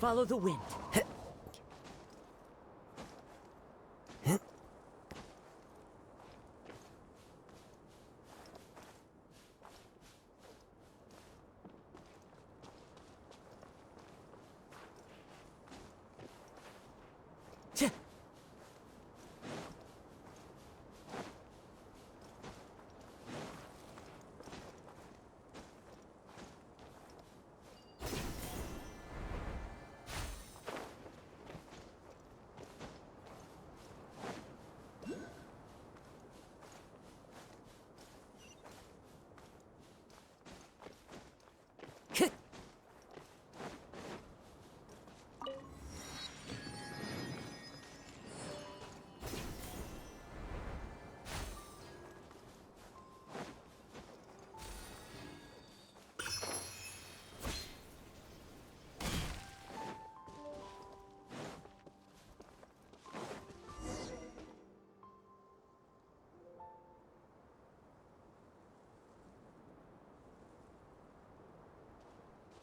Follow the wind.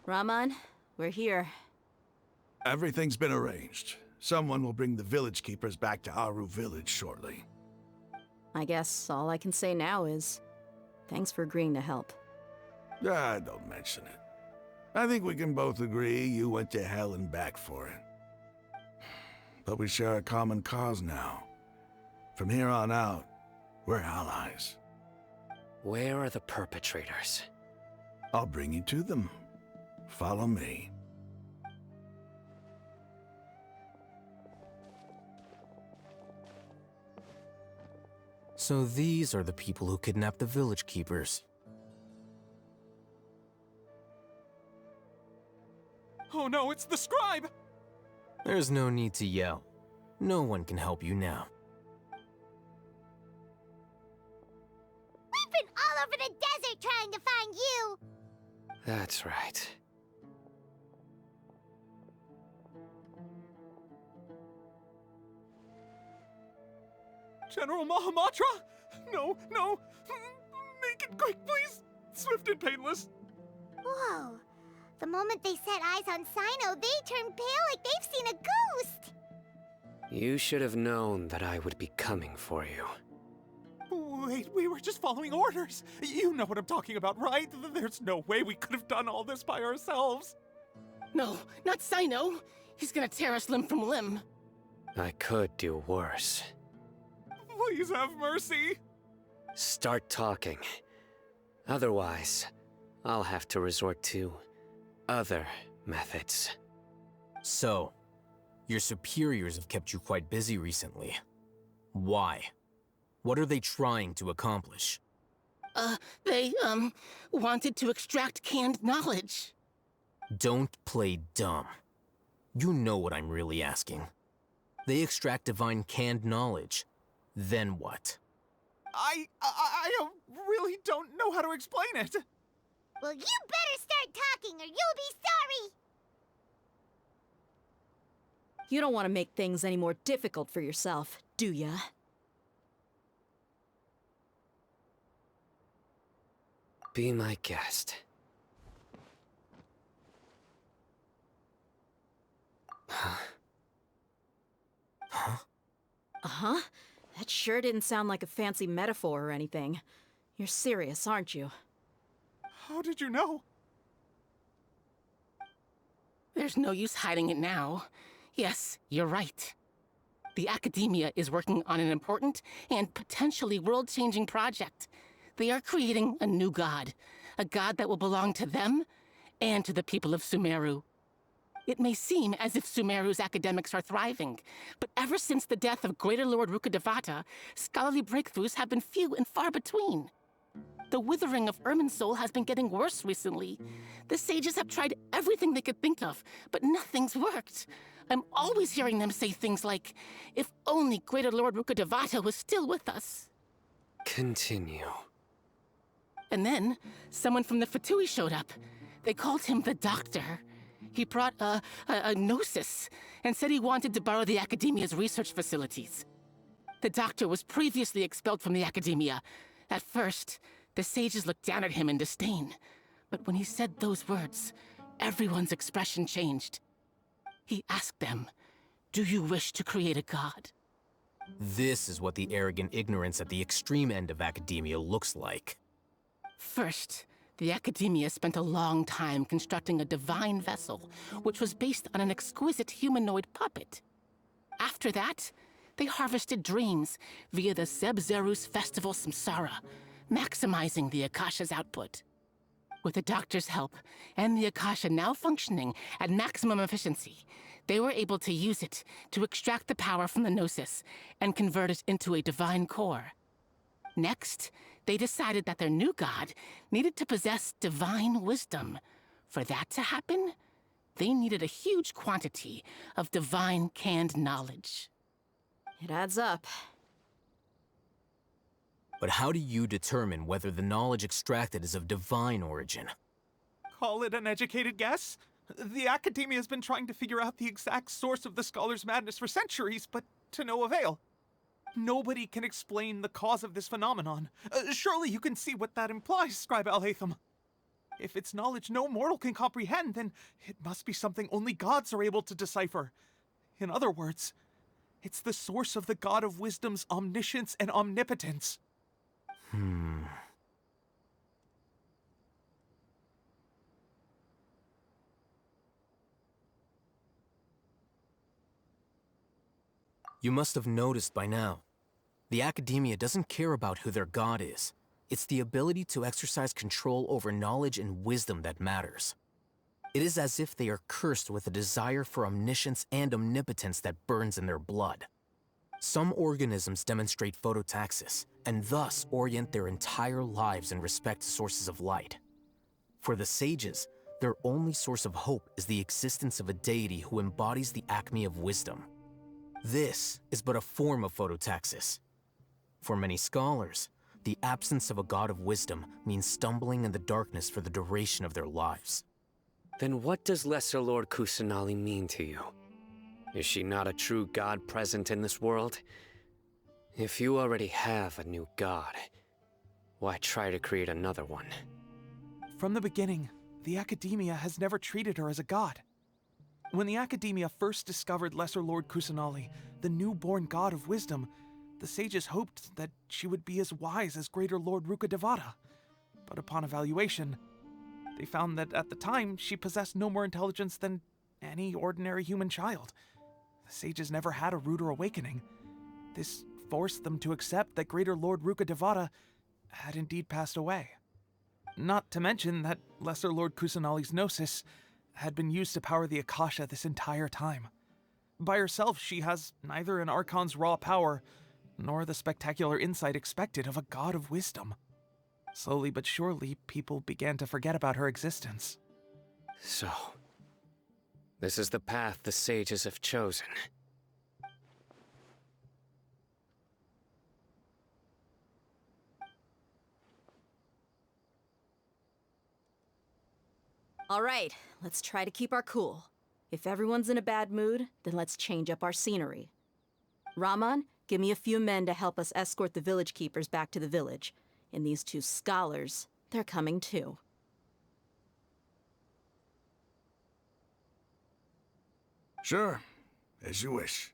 Raman, we're here.
Everything's been arranged. Someone will bring the village keepers back to Aru village shortly.
I guess all I can say now is thanks for agreeing to help.
Don't mention it. I think we can both agree you went to hell and back for it. But we share a common cause now. From here on out, we're allies.
Where are the perpetrators?
I'll bring you to them. Follow me.
So these are the people who kidnapped the village keepers.
Oh no, it's the scribe!
There's no need to yell. No one can help you now.
We've been all over the desert trying to find you!
That's right.
General Mahamatra? No, no! Make it quick, please! Swift and painless!
Whoa. The moment they set eyes on Sino, they turned pale like they've seen a ghost!
You should have known that I would be coming for you.
Wait, we were just following orders. You know what I'm talking about, right? There's no way we could have done all this by ourselves.
No, not Sino. He's gonna tear us limb from limb.
I could do worse.
Please have mercy.
Start talking. Otherwise, I'll have to resort to other methods.
So, your superiors have kept you quite busy recently. Why? What are they trying to accomplish?
They wanted to extract canned knowledge.
Don't play dumb. You know what I'm really asking. They extract divine canned knowledge. Then what?
I really don't know how to explain it.
Well, you better start talking or you'll be sorry!
You don't want to make things any more difficult for yourself, do ya?
Be my guest.
Uh-huh. That sure didn't sound like a fancy metaphor or anything. You're serious, aren't you?
How did you know?
There's no use hiding it now. Yes, you're right. The Academia is working on an important and potentially world-changing project. They are creating a new god. A god that will belong to them and to the people of Sumeru. It may seem as if Sumeru's academics are thriving, but ever since the death of Greater Lord Rukkhadevata, scholarly breakthroughs have been few and far between. The withering of Irminsul has been getting worse recently. The sages have tried everything they could think of, but nothing's worked. I'm always hearing them say things like, if only Greater Lord Rukkhadevata was still with us.
Continue.
And then, someone from the Fatui showed up. They called him the Doctor. He brought a gnosis and said he wanted to borrow the Academia's research facilities. The Doctor was previously expelled from the Academia. At first, the sages looked down at him in disdain. But when he said those words, everyone's expression changed. He asked them, "Do you wish to create a god?"
This is what the arrogant ignorance at the extreme end of academia looks like.
First, the Academia spent a long time constructing a divine vessel, which was based on an exquisite humanoid puppet. After that, they harvested dreams via the Zeb-Zerus Festival Samsara, maximizing the Akasha's output. With the Doctor's help, and the Akasha now functioning at maximum efficiency, they were able to use it to extract the power from the Gnosis and convert it into a divine core. Next, they decided that their new god needed to possess divine wisdom. For that to happen, they needed a huge quantity of divine canned knowledge.
It adds up.
But how do you determine whether the knowledge extracted is of divine origin?
Call it an educated guess? The Academia has been trying to figure out the exact source of the Scholar's madness for centuries, but to no avail. Nobody can explain the cause of this phenomenon. Surely you can see what that implies, Scribe Al-Haytham. If it's knowledge no mortal can comprehend, then it must be something only gods are able to decipher. In other words, it's the source of the God of Wisdom's omniscience and omnipotence.
You must have noticed by now. The Academia doesn't care about who their god is. It's the ability to exercise control over knowledge and wisdom that matters. It is as if they are cursed with a desire for omniscience and omnipotence that burns in their blood. Some organisms demonstrate phototaxis, and thus orient their entire lives in respect to sources of light. For the sages, their only source of hope is the existence of a deity who embodies the acme of wisdom. This is but a form of phototaxis. For many scholars, the absence of a god of wisdom means stumbling in the darkness for the duration of their lives.
Then what does Lesser Lord Kusanali mean to you? Is she not a true god present in this world? If you already have a new god, why try to create another one?
From the beginning, the Academia has never treated her as a god. When the Academia first discovered Lesser Lord Kusanali, the newborn god of wisdom, the sages hoped that she would be as wise as Greater Lord Rukkhadevata. But upon evaluation, they found that at the time she possessed no more intelligence than any ordinary human child. The sages never had a ruder awakening. This forced them to accept that Greater Lord Rukkhadevata had indeed passed away. Not to mention that Lesser Lord Kusanali's gnosis had been used to power the Akasha this entire time. By herself, she has neither an Archon's raw power, nor the spectacular insight expected of a god of wisdom. Slowly but surely, people began to forget about her existence.
So, this is the path the sages have chosen.
All right, let's try to keep our cool. If everyone's in a bad mood, then let's change up our scenery. Raman, give me a few men to help us escort the village keepers back to the village. And these two scholars, they're coming too.
Sure, as you wish.